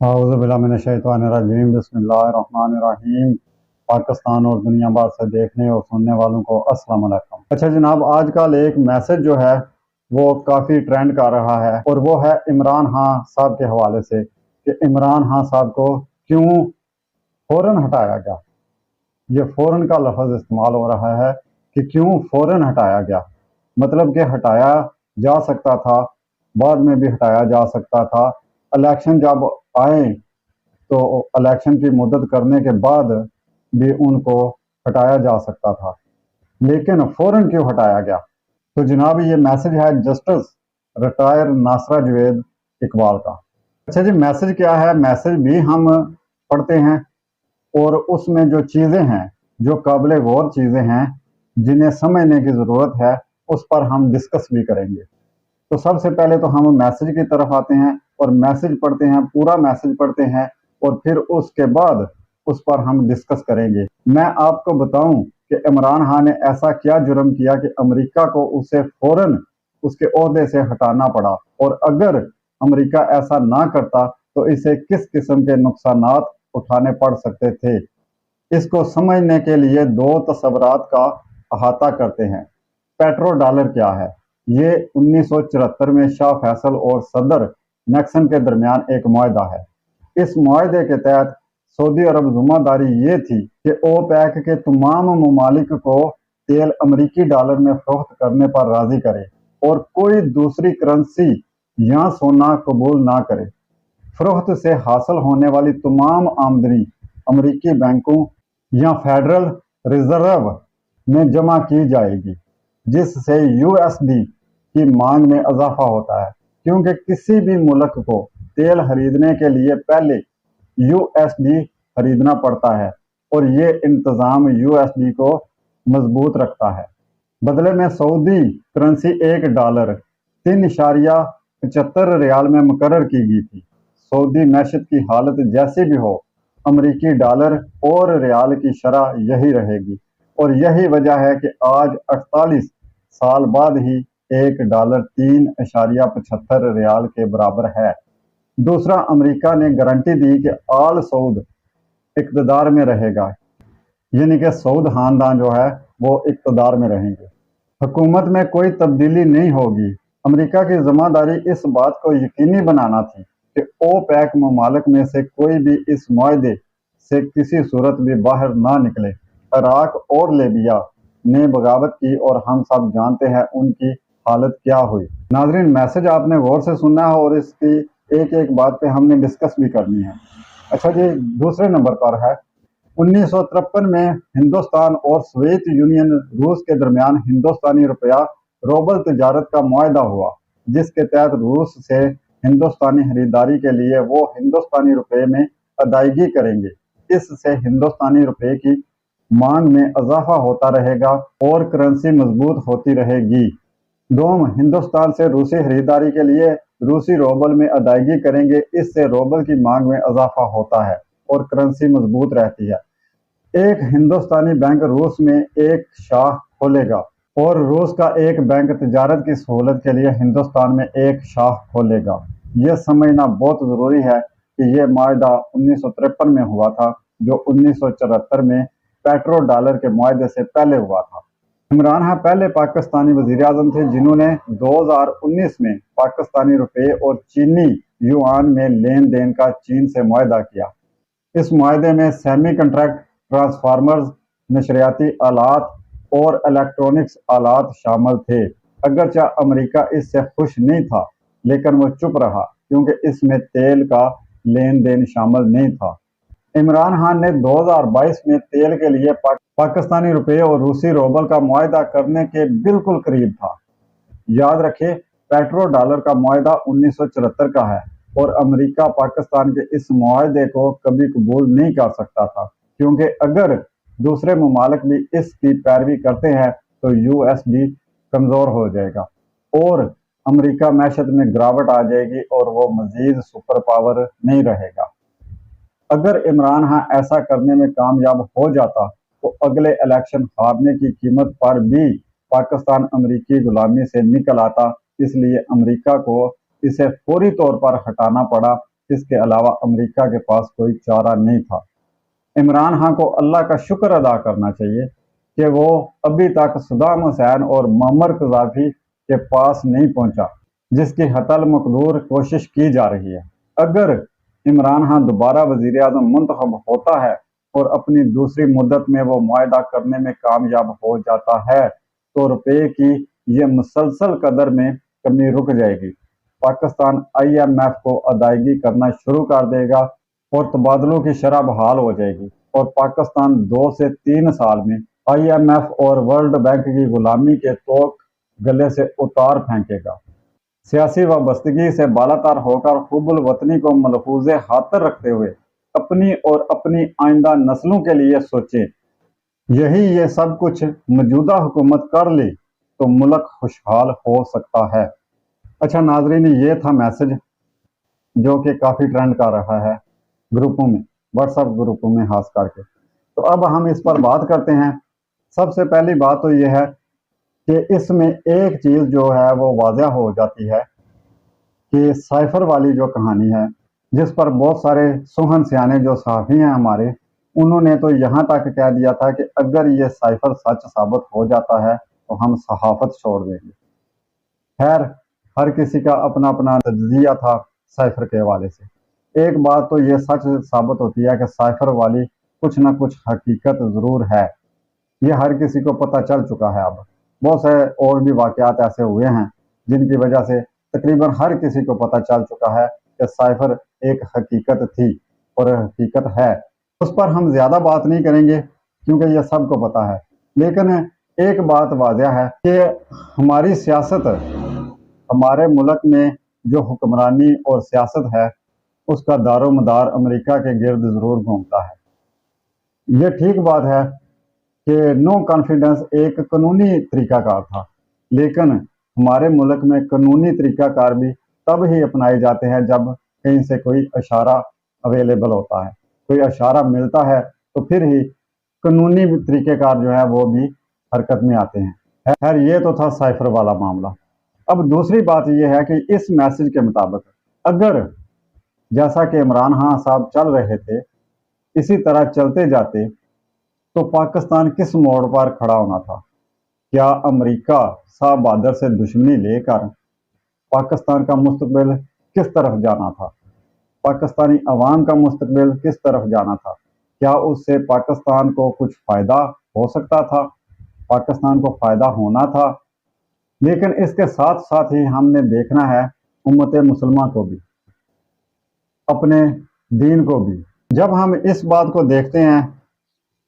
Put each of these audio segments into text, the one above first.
अऊज़ु बिल्लाहि मिनश्शैतानिर्रजीम बिस्मिल्लाहिर्रहमानिर्रहीम। पाकिस्तान और दुनिया भर से देखने और सुनने वालों को अस्सलाम वालेकुम। अच्छा जनाब, आजकल एक मैसेज जो है वो काफ़ी ट्रेंड कर रहा है और वो है इमरान खान साहब के हवाले से कि इमरान खान साहब को क्यों फ़ौरन हटाया गया। ये फ़ौरन का लफ्ज़ इस्तेमाल हो रहा है कि क्यों फ़ौरन हटाया गया। मतलब कि हटाया जा सकता था, बाद में भी हटाया जा सकता था। इलेक्शन जब आए तो इलेक्शन की मुद्दत करने के बाद भी उनको हटाया जा सकता था, लेकिन फ़ौरन क्यों हटाया गया। तो जनाब ये मैसेज है जस्टिस रिटायर नासरा जवेद इकबाल का। अच्छा जी, मैसेज क्या है? मैसेज भी हम पढ़ते हैं और उसमें जो चीज़ें हैं, जो काबिल गौर चीज़ें हैं जिन्हें समझने की ज़रूरत है, उस पर हम डिस्कस भी करेंगे। तो सबसे पहले तो हम मैसेज की तरफ आते हैं और मैसेज पढ़ते हैं, पूरा मैसेज पढ़ते हैं और फिर उसके बाद उस पर हम डिस्कस करेंगे। मैं आपको बताऊं कि इमरान खान ने ऐसा क्या जुर्म किया कि अमेरिका को उसे फ़ौरन उसके ओहदे से हटाना पड़ा, और अगर अमेरिका ऐसा ना करता तो इसे किस किस्म के नुकसानात उठाने पड़ सकते थे। इसको समझने के लिए दो तस्वुरात का अहाता करते हैं। पेट्रो डॉलर क्या है? ये 1974 में शाह फैसल और सदर निक्सन के दरमियान एक मुआहदा है। इस मुआहदे के तहत सऊदी अरब जिम्मेदारी ये थी कि ओपेक के तमाम ममालिक को तेल अमरीकी डॉलर में फरोख्त करने पर राजी करे और कोई दूसरी करेंसी या सोना कबूल ना करे। फरोख्त से हासिल होने वाली तमाम आमदनी अमरीकी बैंकों या फेडरल रिजर्व में जमा की जाएगी, जिससे यूएसडी की मांग में इजाफा होता है, क्योंकि किसी भी मुल्क को तेल खरीदने के लिए पहले यूएसडी खरीदना पड़ता है और ये इंतज़ाम यूएसडी को मजबूत रखता है। बदले में सऊदी करेंसी एक डॉलर 3.75 रियाल में मुकर्रर की गई थी। सऊदी मैशत की हालत जैसी भी हो, अमरीकी डॉलर और रियाल की शरह यही रहेगी, और यही वजह है कि आज 48 साल बाद ही एक डॉलर 3.75 रियाल के बराबर है। दूसरा, अमेरिका ने गारंटी दी कि आल सऊद इक़्तिदार में रहेगा, यानी कि सऊद खानदान जो है वो इक़्तिदार में रहेंगे, हुकूमत में कोई तब्दीली नहीं होगी। अमेरिका की जिम्मेदारी इस बात को यकीनी बनाना थी कि ओपेक ममालिक में से कोई भी इस मुआहदे से किसी सूरत भी बाहर ना निकले। इराक और लीबिया ने बगावत की और हम सब जानते हैं उनकी हालत क्या हुई। नाजरीन, मैसेज आपने गौर से सुनना है और इसकी एक एक बात पे हमने डिस्कस भी करनी है। अच्छा जी, दूसरे नंबर पर है 1953 में हिंदुस्तान और सोवियत यूनियन रूस के दरमियान हिंदुस्तानी रुपया रूबल तजारत का मुआहदा हुआ, जिसके तहत रूस से हिंदुस्तानी खरीदारी के लिए वो हिंदुस्तानी रुपये में अदायगी करेंगे। इससे हिंदुस्तानी रुपये की मांग में इजाफा होता रहेगा और करेंसी मजबूत होती रहेगी। दोम, हिंदुस्तान से रूसी खरीदारी के लिए रूसी रूबल में अदायगी करेंगे। इससे रूबल की मांग में इजाफा होता है और करेंसी मजबूत रहती है। एक हिंदुस्तानी बैंक रूस में एक शाख खोलेगा और रूस का एक बैंक तिजारत की सहूलत के लिए हिंदुस्तान में एक शाख खोलेगा। यह समझना बहुत ज़रूरी है कि यह मुआहदा 1953 में हुआ था, जो 1974 में पेट्रो डॉलर के मुआहदे से पहले हुआ था। इमरान खान पहले पाकिस्तानी वज़ीर आज़म थे जिन्होंने 2019 में पाकिस्तानी रुपये और चीनी युआन में लेन देन का चीन से मुआहदा किया। इस मुआहदे में सेमी कंट्रैक्ट ट्रांसफार्मर्स, नशरियाती आलात और इलेक्ट्रॉनिक्स आलात शामिल थे। अगरचे अमेरिका इससे खुश नहीं था, लेकिन वो चुप रहा क्योंकि इसमें तेल का लेन देन शामिल नहीं था। इमरान खान ने 2022 में तेल के लिए पाकिस्तानी रुपये और रूसी रूबल का मुआहदा करने के बिल्कुल करीब था। याद रखें, पेट्रो डॉलर का मुआहदा 1974 का है और अमेरिका पाकिस्तान के इस मुआहदे को कभी कबूल नहीं कर सकता था, क्योंकि अगर दूसरे ममालिक भी इसकी पैरवी करते हैं तो यूएसडी कमज़ोर हो जाएगा और अमेरिका मैशत में गिरावट आ जाएगी और वो मजीद सुपर पावर नहीं रहेगा। अगर इमरान खान ऐसा करने में कामयाब हो जाता तो अगले इलेक्शन हारने की कीमत पर भी पाकिस्तान अमेरिकी गुलामी से निकल आता। इसलिए अमेरिका को इसे फौरी तौर पर हटाना पड़ा اس کے علاوہ امریکہ کے پاس کوئی چارہ نہیں تھا۔ عمران خان کو اللہ کا شکر ادا کرنا چاہیے کہ وہ ابھی تک صدام حسین اور معمر قذافی کے پاس نہیں پہنچا، جس کی حتی المقدور کوشش کی جا رہی ہے۔ اگر عمران خان دوبارہ وزیر اعظم منتخب ہوتا ہے اور اپنی دوسری مدت میں وہ معاہدہ کرنے میں کامیاب ہو جاتا ہے تو روپے کی یہ مسلسل قدر میں کمی رک جائے گی۔ پاکستان IMF کو ادائیگی کرنا شروع کر دے گا اور تبادلوں کی شرح بحال ہو جائے گی، اور پاکستان 2 سے 3 سال میں IMF اور ورلڈ بینک کی غلامی کے توق گلے سے اتار پھینکے گا۔ سیاسی وابستگی سے بالاتر ہو کر حب الوطنی کو ملحوظ خاطر رکھتے ہوئے اپنی اور اپنی آئندہ نسلوں کے لیے سوچیں۔ یہ سب کچھ موجودہ حکومت کر لی تو ملک خوشحال ہو سکتا ہے۔ اچھا ناظرین، یہ تھا میسج جو کہ کافی ٹرینڈ کر رہا ہے گروپوں میں، واٹس ایپ گروپوں میں خاص کر کے۔ تو اب ہم اس پر بات کرتے ہیں۔ سب سے پہلی بات تو یہ ہے کہ اس میں ایک چیز جو ہے وہ واضح ہو جاتی ہے کہ سائفر والی جو کہانی ہے، جس پر بہت سارے سخن سیانے جو صحافی ہیں ہمارے، انہوں نے تو یہاں تک کہہ دیا تھا کہ اگر یہ سائفر سچ ثابت ہو جاتا ہے تو ہم صحافت چھوڑ دیں گے۔ خیر، ہر کسی کا اپنا اپنا تجزیہ تھا سائفر کے حوالے سے۔ ایک بات تو یہ سچ ثابت ہوتی ہے کہ سائفر والی کچھ نہ کچھ حقیقت ضرور ہے، یہ ہر کسی کو پتہ چل چکا ہے۔ اب بہت سے اور بھی واقعات ایسے ہوئے ہیں جن کی وجہ سے تقریباً ہر کسی کو پتہ چل چکا ہے کہ سائفر ایک حقیقت تھی اور حقیقت ہے۔ اس پر ہم زیادہ بات نہیں کریں گے کیونکہ یہ سب کو پتہ ہے، لیکن ایک بات واضح ہے کہ ہماری سیاست، ہمارے ملک میں جو حکمرانی اور سیاست ہے، اس کا دار و مدار امریکہ کے گرد ضرور گھومتا ہے۔ یہ ٹھیک بات ہے کہ نو کانفیڈنس ایک قانونی طریقہ کار تھا، لیکن ہمارے ملک میں قانونی طریقہ کار بھی تب ہی اپنائے جاتے ہیں جب کہیں سے کوئی اشارہ اویلیبل ہوتا ہے، کوئی اشارہ ملتا ہے تو پھر ہی قانونی طریقہ کار جو ہے وہ بھی حرکت میں آتے ہیں۔ خیر، یہ تو تھا سائفر والا معاملہ۔ اب دوسری بات یہ ہے کہ اس میسج کے مطابق اگر جیسا کہ عمران خان صاحب چل رہے تھے اسی طرح چلتے جاتے تو پاکستان کس موڑ پر کھڑا ہونا تھا؟ کیا امریکہ صاحب بہادر سے دشمنی لے کر پاکستان کا مستقبل کس طرف جانا تھا؟ پاکستانی عوام کا مستقبل کس طرف جانا تھا؟ کیا اس سے پاکستان کو کچھ فائدہ ہو سکتا تھا؟ پاکستان کو فائدہ ہونا تھا؟ لیکن اس کے ساتھ ساتھ ہی ہم نے دیکھنا ہے امت مسلمہ کو بھی، اپنے دین کو بھی۔ جب ہم اس بات کو دیکھتے ہیں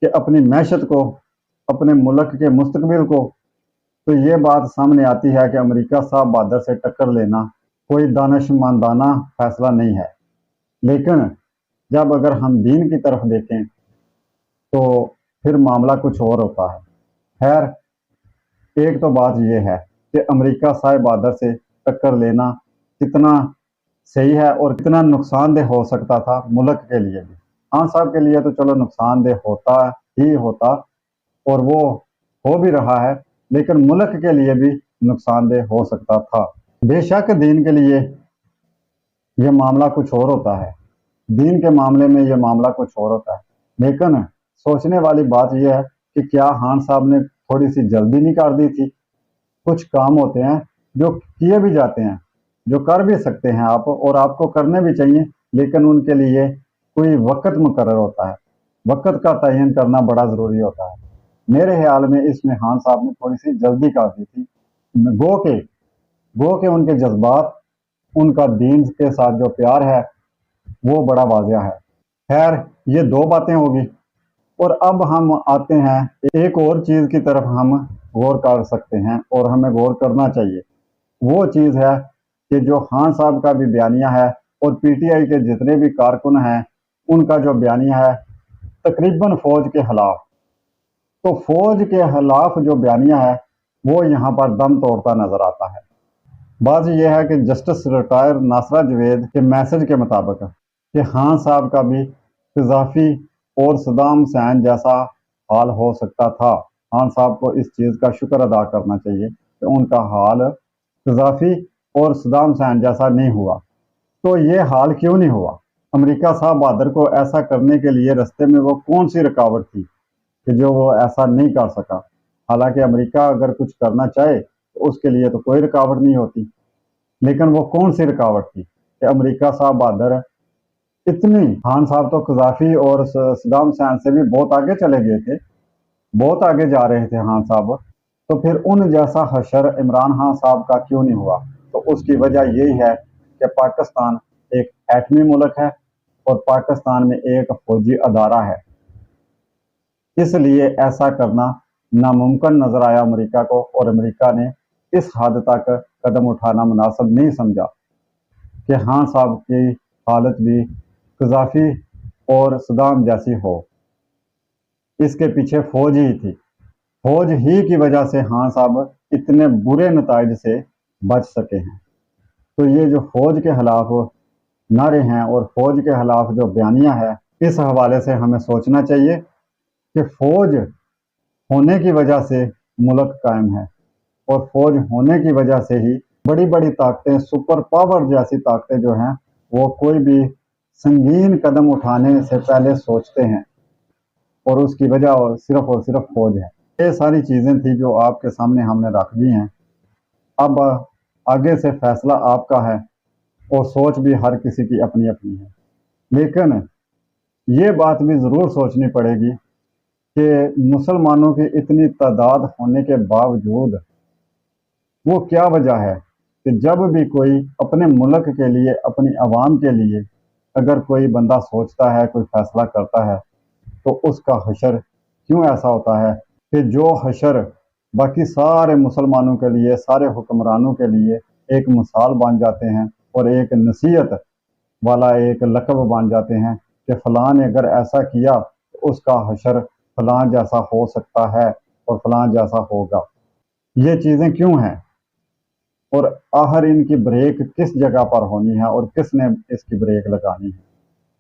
کہ اپنی معیشت کو، اپنے ملک کے مستقبل کو، تو یہ بات سامنے آتی ہے کہ امریکہ صاحب بہادر سے ٹکر لینا کوئی دانشمندانہ فیصلہ نہیں ہے۔ لیکن جب اگر ہم دین کی طرف دیکھیں تو پھر معاملہ کچھ اور ہوتا ہے۔ خیر، ایک تو بات یہ ہے کہ امریکہ صاحب بہادر سے ٹکر لینا کتنا صحیح ہے اور کتنا نقصان دہ ہو سکتا تھا ملک کے لیے بھی۔ خان صاحب کے لیے تو چلو نقصان دہ ہوتا ہی ہوتا اور وہ ہو بھی رہا ہے، لیکن ملک کے لیے بھی نقصان دہ ہو سکتا تھا۔ بے شک دین کے لیے یہ معاملہ کچھ اور ہوتا ہے، دین کے معاملے میں یہ معاملہ کچھ اور ہوتا ہے، لیکن سوچنے والی بات یہ ہے کہ کیا خان صاحب نے تھوڑی سی جلدی نہیں کر دی تھی؟ کچھ کام ہوتے ہیں جو کیے بھی جاتے ہیں، جو کر بھی سکتے ہیں آپ، اور آپ کو کرنے بھی چاہیے، لیکن ان کے لیے کوئی وقت مقرر ہوتا ہے، وقت کا تعین کرنا بڑا ضروری ہوتا ہے۔ میرے خیال میں اس میں خان صاحب نے تھوڑی سی جلدی کر دی تھی، گو کہ ان کے جذبات، ان کا دین کے ساتھ جو پیار ہے وہ بڑا واضح ہے۔ خیر، یہ دو باتیں ہوگی، اور اب ہم آتے ہیں ایک اور چیز کی طرف ہم غور کر سکتے ہیں اور ہمیں غور کرنا چاہیے۔ وہ چیز ہے کہ جو خان صاحب کا بھی بیانیہ ہے اور PTI کے جتنے بھی کارکن ہیں ان کا جو بیانیہ ہے تقریباً فوج کے خلاف، تو فوج کے خلاف جو بیانیہ ہے وہ یہاں پر دم توڑتا نظر آتا ہے۔ بات یہ ہے کہ جسٹس ریٹائر ناصرہ جوید کے میسج کے مطابق کہ خان صاحب کا بھی قذافی اور صدام حسین جیسا حال ہو سکتا تھا۔ خان صاحب کو اس چیز کا شکر ادا کرنا چاہیے کہ ان کا حال قذافی اور صدام حسین جیسا نہیں ہوا۔ तो ये हाल क्यों नहीं हुआ? अमेरिका साहब बहादुर को ऐसा करने के लिए रास्ते में वो कौन सी रुकावट थी कि जो वो ऐसा नहीं कर सका? हालांकि अमेरिका अगर कुछ करना चाहे तो उसके लिए तो कोई रुकावट नहीं होती, लेकिन वो कौन सी रुकावट थी कि अमेरिका साहब बहादुर इतनी, खान साहब तो कजाफी और सद्दाम हुसैन से भी बहुत आगे चले गए थे, बहुत आगे जा रहे थे खान साहब, तो फिर उन जैसा हशर इमरान खान साहब का क्यों नहीं हुआ? तो उसकी वजह यही है कि पाकिस्तान एक एटमी मुल्क है और पाकिस्तान में एक फौजी अदारा है, इसलिए ऐसा करना नामुमकिन नजर आया अमेरिका को, और अमेरिका ने इस हद तक कदम उठाना मुनासिब नहीं समझा कि खान साहब की हालत भी कजाफी और सद्दाम जैसी हो। इसके पीछे फौज ही थी, फौज ही की वजह से खान साहब इतने बुरे नताइज से बच सके हैं। तो ये जो फौज के खिलाफ नारे हैं और फौज के खिलाफ जो बयानियां है, इस हवाले से हमें सोचना चाहिए कि फौज होने की वजह से मुल्क कायम है, और फौज होने की वजह से ही बड़ी बड़ी ताकतें, सुपर पावर जैसी ताकतें जो हैं, वो कोई भी संगीन कदम उठाने से पहले सोचते हैं, और उसकी वजह और सिर्फ फौज है। ये सारी चीज़ें थी जो आपके सामने हमने रख दी हैं। अब आगे से फैसला आपका है, और सोच भी हर किसी की अपनी अपनी है, लेकिन ये बात भी ज़रूर सोचनी पड़ेगी कि मुसलमानों की इतनी तादाद होने के बावजूद वो क्या वजह है कि जब भी कोई अपने मुल्क के लिए, अपनी आवाम के लिए अगर कोई बंदा सोचता है, कोई फैसला करता है, तो उसका हशर क्यों ऐसा होता है कि जो हशर बाकी सारे मुसलमानों के लिए, सारे हुक्मरानों के लिए एक मिसाल बन जाते हैं और एक नसीहत वाला एक लक़ब बन जाते हैं कि फ़लाँ ने अगर ऐसा किया तो उसका हशर फ़लाँ जैसा हो सकता है और फ़लाँ जैसा होगा। ये चीज़ें क्यों हैं, और आखिर इनकी ब्रेक किस जगह पर होनी है और किसने इसकी ब्रेक लगानी है?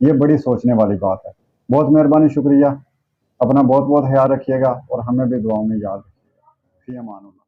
ये बड़ी सोचने वाली बात है। बहुत मेहरबानी, शुक्रिया। अपना बहुत बहुत ख्याल रखिएगा और हमें भी दुआओं में याद रखिएगा। फ़ी अमान अल्लाह।